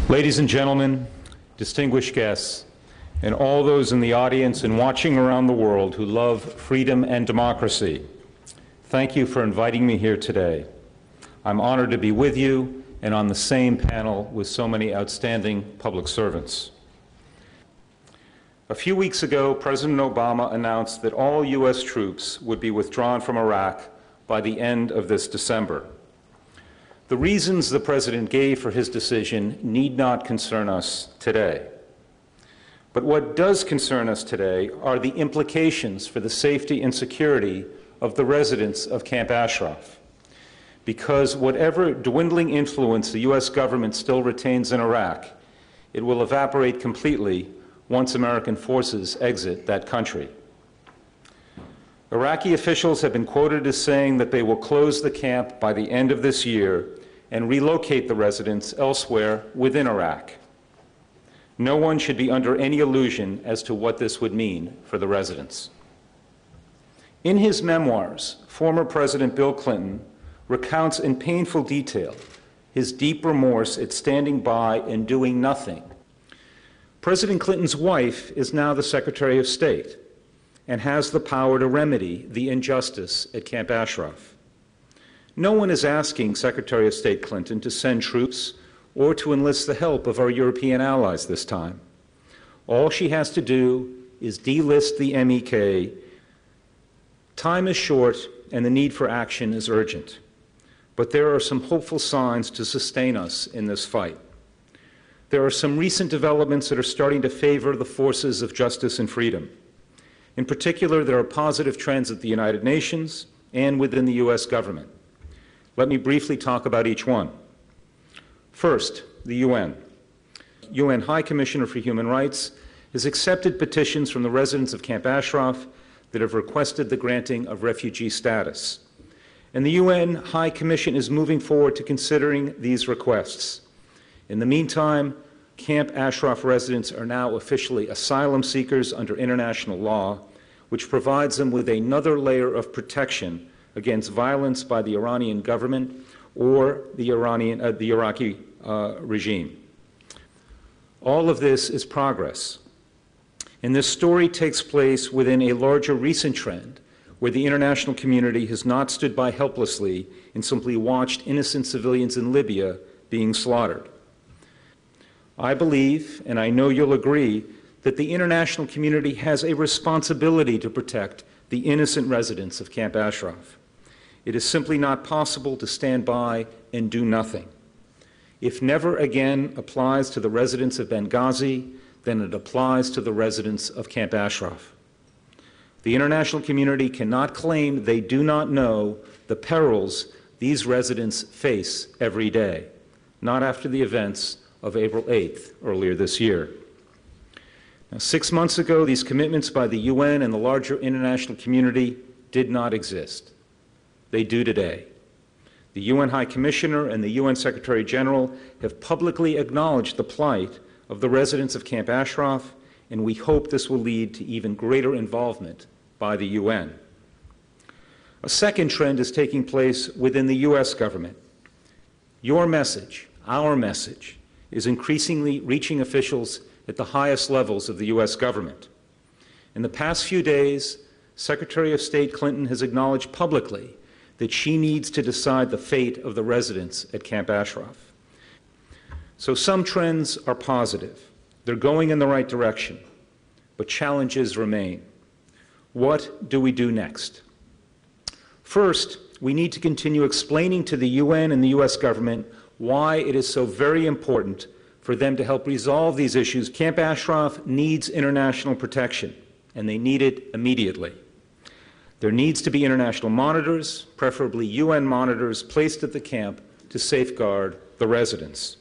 Ladies and gentlemen, distinguished guests, and all those in the audience and watching around the world who love freedom and democracy, thank you for inviting me here today. I'm honored to be with you and on the same panel with so many outstanding public servants. A few weeks ago, President Obama announced that all U.S. troops would be withdrawn from Iraq by the end of this December. The reasons the President gave for his decision need not concern us today. But what does concern us today are the implications for the safety and security of the residents of Camp Ashraf. Because whatever dwindling influence the U.S. government still retains in Iraq, it will evaporate completely once American forces exit that country. Iraqi officials have been quoted as saying that they will close the camp by the end of this year and relocate the residents elsewhere within Iraq. No one should be under any illusion as to what this would mean for the residents. In his memoirs, former President Bill Clinton recounts in painful detail his deep remorse at standing by and doing nothing. President Clinton's wife is now the Secretary of State and has the power to remedy the injustice at Camp Ashraf. No one is asking Secretary of State Clinton to send troops or to enlist the help of our European allies this time. All she has to do is delist the MEK. Time is short and the need for action is urgent. But there are some hopeful signs to sustain us in this fight. There are some recent developments that are starting to favor the forces of justice and freedom. In particular, there are positive trends at the United Nations and within the U.S. government. Let me briefly talk about each one. First, the UN. UN High Commissioner for Human Rights has accepted petitions from the residents of Camp Ashraf that have requested the granting of refugee status. And the UN High Commission is moving forward to considering these requests. In the meantime, Camp Ashraf residents are now officially asylum seekers under international law, which provides them with another layer of protection against violence by the Iranian government or the Iraqi regime. All of this is progress. And this story takes place within a larger recent trend where the international community has not stood by helplessly and simply watched innocent civilians in Libya being slaughtered. I believe, and I know you'll agree, that the international community has a responsibility to protect the innocent residents of Camp Ashraf. It is simply not possible to stand by and do nothing. If never again applies to the residents of Benghazi, then it applies to the residents of Camp Ashraf. The international community cannot claim they do not know the perils these residents face every day, not after the events of April 8th earlier this year. Now, 6 months ago, these commitments by the UN and the larger international community did not exist. They do today. The UN High Commissioner and the UN Secretary General have publicly acknowledged the plight of the residents of Camp Ashraf, and we hope this will lead to even greater involvement by the UN. A second trend is taking place within the U.S. government. Your message, our message, is increasingly reaching officials at the highest levels of the U.S. government. In the past few days, Secretary of State Clinton has acknowledged publicly that she needs to decide the fate of the residents at Camp Ashraf. So some trends are positive. They're going in the right direction, but challenges remain. What do we do next? First, we need to continue explaining to the UN and the U.S. government why it is so very important for them to help resolve these issues. Camp Ashraf needs international protection, and they need it immediately. There needs to be international monitors, preferably UN monitors, placed at the camp to safeguard the residents.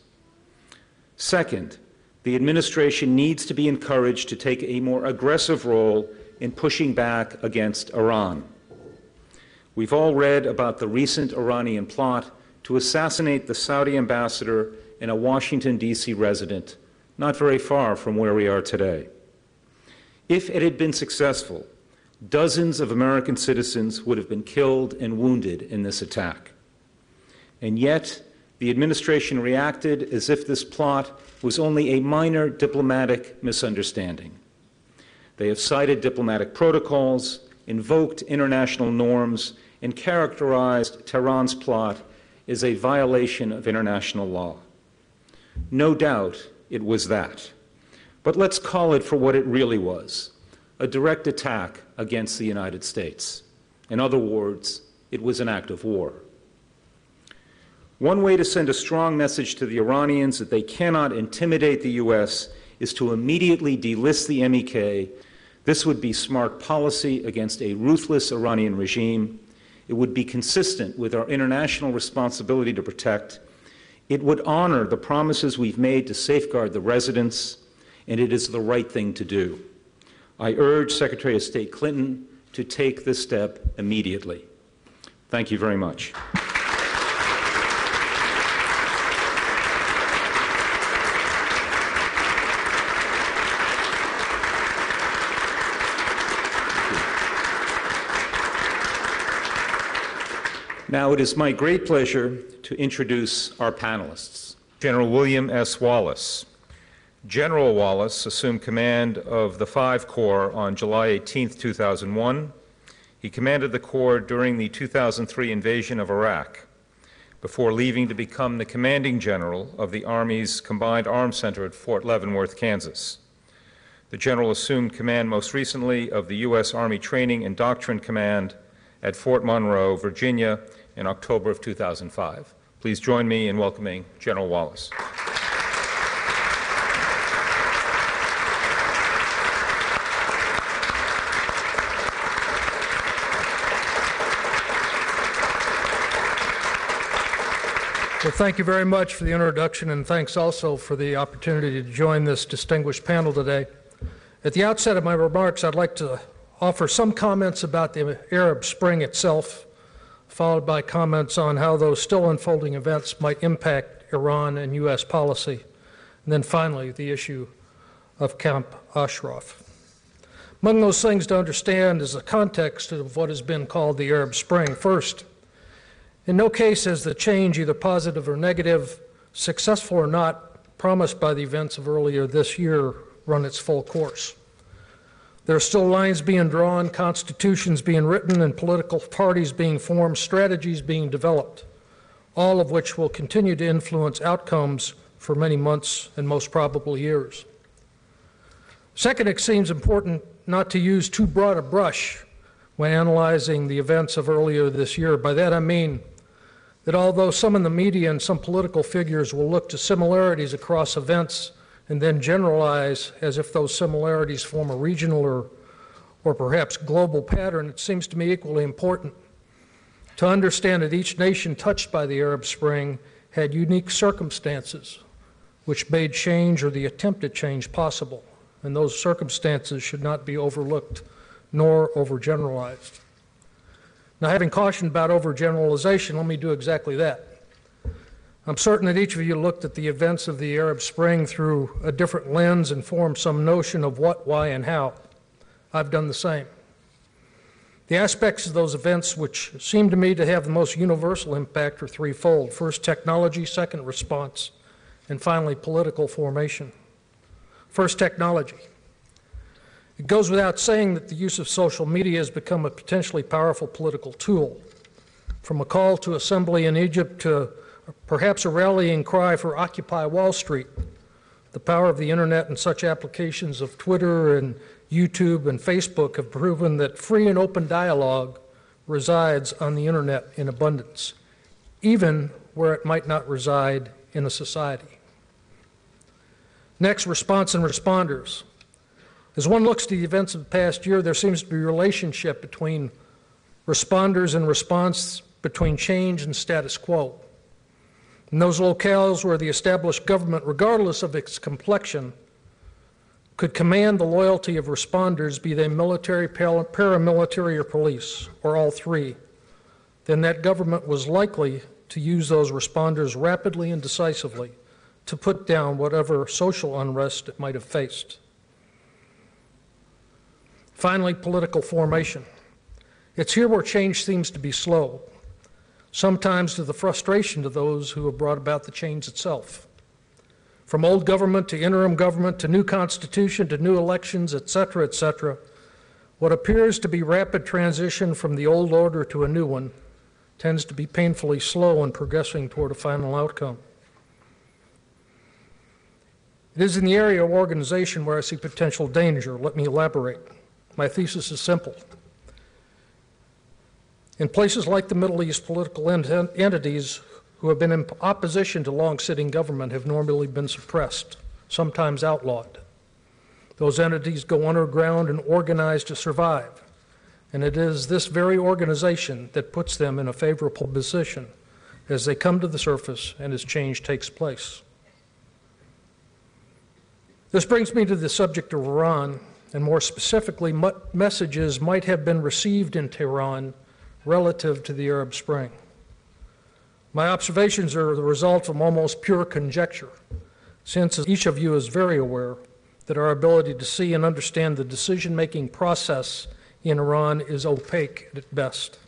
Second, the administration needs to be encouraged to take a more aggressive role in pushing back against Iran. We've all read about the recent Iranian plot to assassinate the Saudi ambassador and a Washington, D.C. resident, not very far from where we are today. If it had been successful, dozens of American citizens would have been killed and wounded in this attack. And yet, The administration reacted as if this plot was only a minor diplomatic misunderstanding. They have cited diplomatic protocols, invoked international norms, and characterized Tehran's plot as a violation of international law. No doubt it was that. But let's call it for what it really was, a direct attack against the United States. In other words, it was an act of war. One way to send a strong message to the Iranians that they cannot intimidate the U.S. is to immediately delist the MEK. This would be smart policy against a ruthless Iranian regime. It would be consistent with our international responsibility to protect. It would honor the promises we've made to safeguard the residents, and it is the right thing to do. I urge Secretary of State Clinton to take this step immediately. Thank you very much. Now it is my great pleasure to introduce our panelists. General William S. Wallace. General Wallace assumed command of the 5 Corps on July 18, 2001. He commanded the Corps during the 2003 invasion of Iraq, before leaving to become the commanding general of the Army's Combined Arms Center at Fort Leavenworth, Kansas. The general assumed command most recently of the U.S. Army Training and Doctrine Command at Fort Monroe, Virginia, in October of 2005. Please join me in welcoming General Wallace. Well, thank you very much for the introduction, and thanks also for the opportunity to join this distinguished panel today. At the outset of my remarks, I'd like to offer some comments about the Arab Spring itself, followed by comments on how those still unfolding events might impact Iran and U.S. policy, and then finally the issue of Camp Ashraf. Among those things to understand is the context of what has been called the Arab Spring. First, in no case has the change, either positive or negative, successful or not, promised by the events of earlier this year, run its full course. There are still lines being drawn, constitutions being written, and political parties being formed, strategies being developed, all of which will continue to influence outcomes for many months and most probably years. Second, it seems important not to use too broad a brush when analyzing the events of earlier this year. By that I mean that although some in the media and some political figures will look to similarities across events and then generalize as if those similarities form a regional or perhaps global pattern, it seems to me equally important to understand that each nation touched by the Arab Spring had unique circumstances which made change or the attempt at change possible, and those circumstances should not be overlooked nor overgeneralized. Now, having cautioned about overgeneralization, let me do exactly that. I'm certain that each of you looked at the events of the Arab Spring through a different lens and formed some notion of what, why, and how. I've done the same. The aspects of those events which seem to me to have the most universal impact are threefold. First, technology; second, response; and finally, political formation. First, technology. It goes without saying that the use of social media has become a potentially powerful political tool. From a call to assembly in Egypt to perhaps a rallying cry for Occupy Wall Street, the power of the internet and such applications of Twitter and YouTube and Facebook have proven that free and open dialogue resides on the internet in abundance, even where it might not reside in a society. Next, response and responders. As one looks to the events of the past year, there seems to be a relationship between responders and response, between change and status quo. In those locales where the established government, regardless of its complexion, could command the loyalty of responders, be they military, paramilitary, or police, or all three, then that government was likely to use those responders rapidly and decisively to put down whatever social unrest it might have faced. Finally, political formation. It's here where change seems to be slow. sometimes to the frustration of those who have brought about the change itself. From old government to interim government to new constitution to new elections, etc., what appears to be rapid transition from the old order to a new one tends to be painfully slow in progressing toward a final outcome. It is in the area of organization where I see potential danger. Let me elaborate. My thesis is simple. In places like the Middle East, political entities who have been in opposition to long-sitting government have normally been suppressed, sometimes outlawed. Those entities go underground and organize to survive, and it is this very organization that puts them in a favorable position as they come to the surface and as change takes place. This brings me to the subject of Iran, and more specifically, what messages might have been received in Tehran relative to the Arab Spring. My observations are the result of almost pure conjecture, since each of you is very aware that our ability to see and understand the decision-making process in Iran is opaque at best.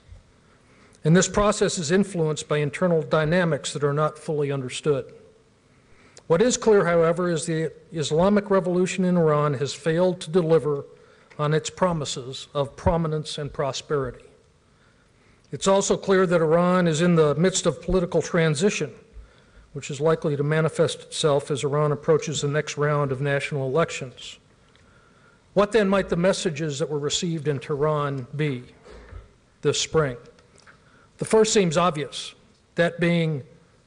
And this process is influenced by internal dynamics that are not fully understood. What is clear, however, is the Islamic Revolution in Iran has failed to deliver on its promises of prominence and prosperity. It's also clear that Iran is in the midst of political transition, which is likely to manifest itself as Iran approaches the next round of national elections. What then might the messages that were received in Tehran be this spring? The first seems obvious, that being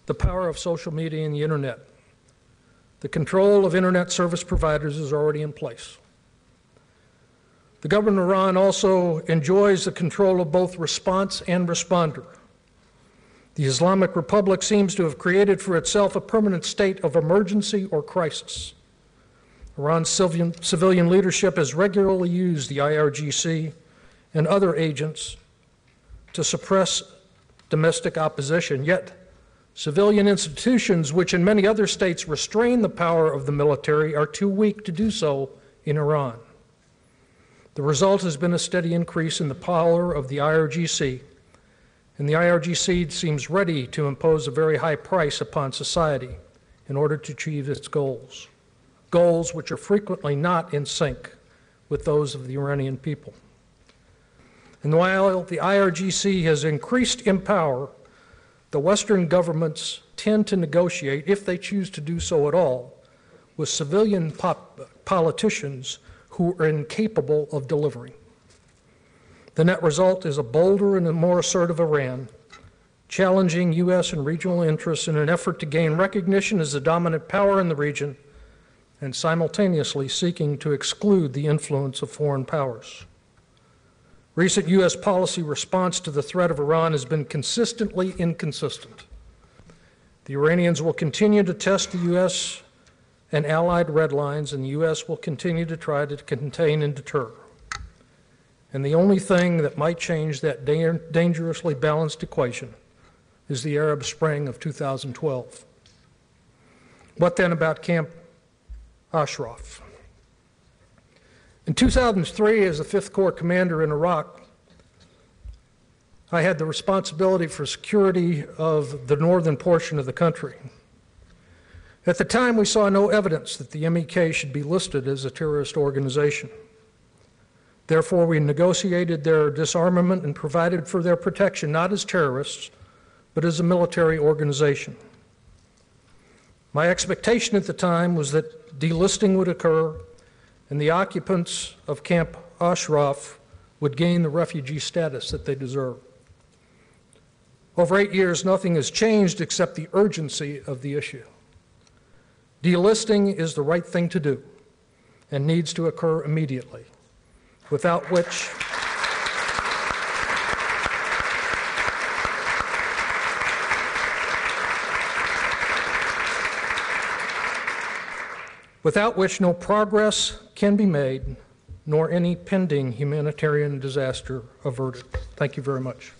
the power of social media and the internet. The control of internet service providers is already in place. The government of Iran also enjoys the control of both response and responder. The Islamic Republic seems to have created for itself a permanent state of emergency or crisis. Iran's civilian leadership has regularly used the IRGC and other agents to suppress domestic opposition, yet civilian institutions, which in many other states restrain the power of the military, are too weak to do so in Iran. The result has been a steady increase in the power of the IRGC, and the IRGC seems ready to impose a very high price upon society in order to achieve its goals, goals which are frequently not in sync with those of the Iranian people. And while the IRGC has increased in power, the Western governments tend to negotiate, if they choose to do so at all, with civilian politicians who are incapable of delivering. The net result is a bolder and a more assertive Iran, challenging U.S. and regional interests in an effort to gain recognition as the dominant power in the region and simultaneously seeking to exclude the influence of foreign powers. Recent U.S. policy response to the threat of Iran has been consistently inconsistent. The Iranians will continue to test the U.S. and allied red lines, and the U.S. will continue to try to contain and deter. And the only thing that might change that dangerously balanced equation is the Arab Spring of 2012. What then about Camp Ashraf? In 2003, as the 5th Corps commander in Iraq, I had the responsibility for security of the northern portion of the country. At the time, we saw no evidence that the MEK should be listed as a terrorist organization. Therefore, we negotiated their disarmament and provided for their protection, not as terrorists, but as a military organization. My expectation at the time was that delisting would occur and the occupants of Camp Ashraf would gain the refugee status that they deserve. Over 8 years, nothing has changed except the urgency of the issue. Delisting is the right thing to do and needs to occur immediately, without which no progress can be made, nor any pending humanitarian disaster averted. Thank you very much.